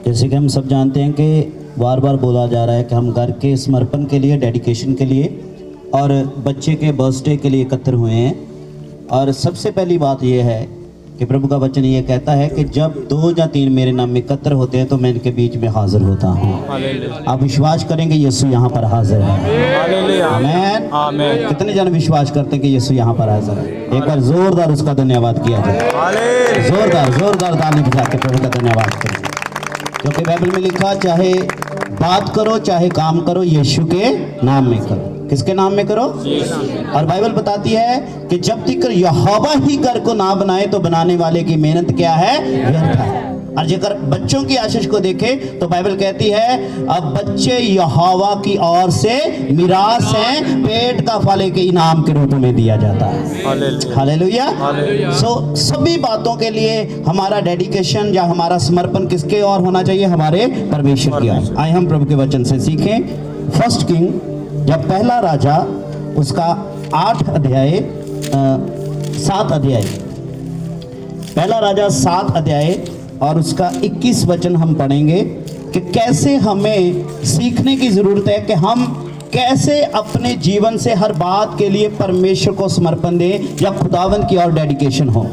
जैसे कि हम सब जानते हैं कि बार बार बोला जा रहा है कि हम घर के समर्पण के लिए, डेडिकेशन के लिए और बच्चे के बर्थडे के लिए एकत्र हुए हैं। और सबसे पहली बात यह है कि प्रभु का वचन ये कहता है कि जब 2 या 3 मेरे नाम में एकत्र होते हैं तो मैं इनके बीच में हाजिर होता हूँ। आप विश्वास करेंगे यीशु यहाँ पर हाजिर है। आमीन। आमीन। कितने जन विश्वास करते हैं कि यीशु यहाँ पर हाजिर है? एक बार जोरदार उसका धन्यवाद किया जाए। जोरदार ताली बजा के प्रभु का धन्यवाद करें, क्योंकि बाइबल में लिखा चाहे बात करो चाहे काम करो यीशु के नाम में करो। किसके नाम में करो? और बाइबल बताती है कि जब तक यहोवा ही घर को ना बनाए तो बनाने वाले की मेहनत क्या है? व्यर्थ है। और जेकर बच्चों की आशीष को देखें तो बाइबल कहती है अब बच्चे यहोवा की ओर से मिरास हैं, पेट का फल के इनाम के रूप में दिया जाता है। हालेलुया। सो सभी बातों के लिए हमारा डेडिकेशन या हमारा समर्पण किसके ओर होना चाहिए? हमारे परमेश्वर की ओर। आइए हम प्रभु के वचन से सीखें। फर्स्ट किंग, जब पहला राजा उसका 7 अध्याय, पहला राजा 7 अध्याय और उसका 21 वचन हम पढ़ेंगे कि कैसे हमें सीखने की ज़रूरत है कि हम कैसे अपने जीवन से हर बात के लिए परमेश्वर को समर्पण दें या खुदावंद की ओर डेडिकेशन हो।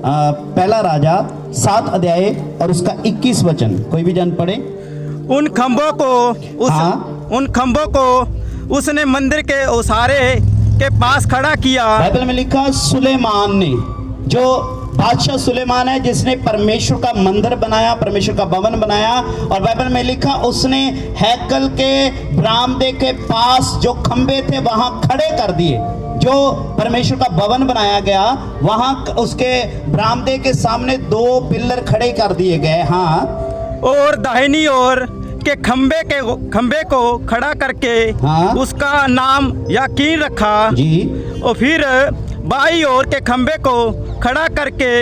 पहला राजा 7 अध्याय और उसका 21 वचन कोई भी जन पढ़े। उन खंभों को उसने मंदिर के ओसारे के पास खड़ा किया। बाइबल में लिखा सुलेमान ने, जो बादशाह सुलेमान है जिसने परमेश्वर का मंदिर बनाया, परमेश्वर का भवन बनाया। और बाइबल में लिखा उसने हैकल के बरामदे के पास जो खंबे थे वहां खड़े कर दिए। जो परमेश्वर का भवन बनाया गया वहां उसके बरामदे के सामने 2 पिलर खड़े कर दिए गए। हाँ, और दाहिनी ओर के खंबे को खड़ा करके हाँ? उसका नाम याकीन रखा जी। और फिर बाई ओर के खंबे को खड़ा करके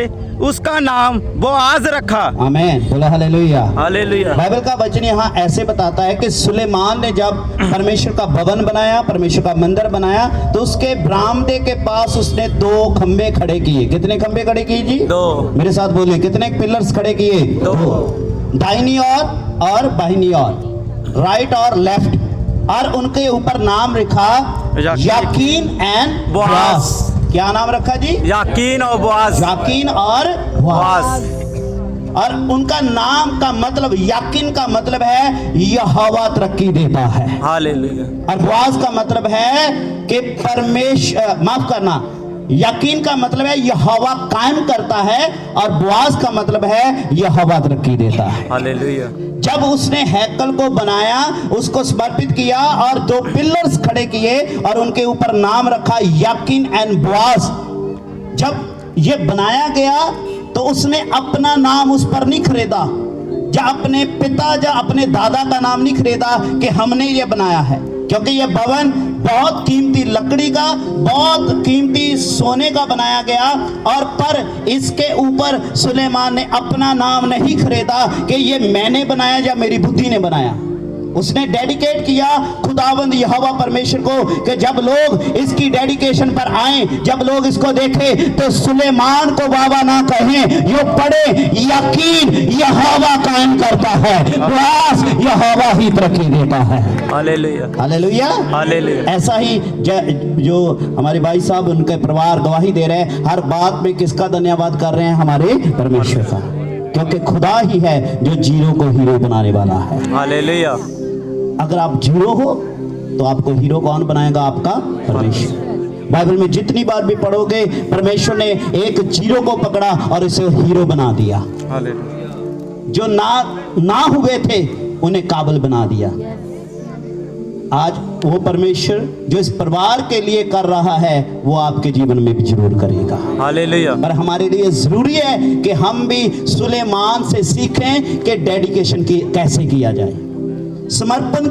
उसका नाम बोआज रखा। आमीन। बोला हालेलुया। हालेलुया। बाइबल का वचन यहाँ ऐसे बताता है कि सुलेमान ने जब परमेश्वर का भवन बनाया, परमेश्वर का मंदिर बनाया, तो उसके बरामदे के पास उसने 2 खंबे खड़े किए। कितने खंबे खड़े किए जी? 2। मेरे साथ बोलिए, कितने पिलर्स खड़े किए? 2। दाहिनी ओर और बाहिनी ओर, राइट और लेफ्ट। और उनके ऊपर नाम लिखा याकीन एंड बोआज। क्या नाम रखा जी? याकीन और बोआज। याकीन और बोआज। और उनका नाम का मतलब, याकीन का मतलब है यहोवा तरक्की देता है। हालेलुया। और बोआज का मतलब है कि परमेश्वर, माफ करना, यकीन का मतलब है यहोवा कायम करता है और बोआज का मतलब है यहोवा तरक्की देता है। हालेलुया। जब उसने हैकल को बनाया, उसको समर्पित किया और 2 पिलर्स खड़े किए और उनके ऊपर नाम रखा याकीन एंड बोआज। जब ये बनाया गया तो उसने अपना नाम उस पर नहीं खरीदा, या अपने पिता या अपने दादा का नाम नहीं खरीदा कि हमने ये बनाया है, क्योंकि ये भवन बहुत कीमती लकड़ी का, बहुत कीमती सोने का बनाया गया। और पर इसके ऊपर सुलेमान ने अपना नाम नहीं खरीदा कि ये मैंने बनाया या मेरी बुद्धि ने बनाया। उसने डेडिकेट किया खुदावंद यहोवा परमेश्वर को कि जब लोग इसकी डेडिकेशन पर आए, जब लोग इसको देखें तो सुलेमान को बाबा ना कहें, यो पढ़े यकीन यहोवा कायम करता है, बस यहोवा ही तरक्की देता है। हालेलुया। हालेलुया। हालेलुया। ऐसा ही जो हमारे भाई साहब, उनके परिवार गवाही दे रहे हैं, हर बात में किसका धन्यवाद कर रहे हैं? हमारे परमेश्वर का, क्योंकि खुदा ही है जो जीरो को हीरो बनाने वाला है। हालेलुया। अगर आप जीरो हो तो आपको हीरो कौन बनाएगा? आपका परमेश्वर। बाइबल में जितनी बार भी पढ़ोगे, परमेश्वर ने एक जीरो को पकड़ा और इसे हीरो बना दिया। हालेलुया। जो ना हुए थे उन्हें काबिल बना दिया। आज वो परमेश्वर जो इस परिवार के लिए कर रहा है वो आपके जीवन में भी जरूर करेगा। हालेलुया। पर हमारे लिए जरूरी है कि हम भी सुलेमान से सीखें कि डेडिकेशन की कैसे किया जाए, समर्पण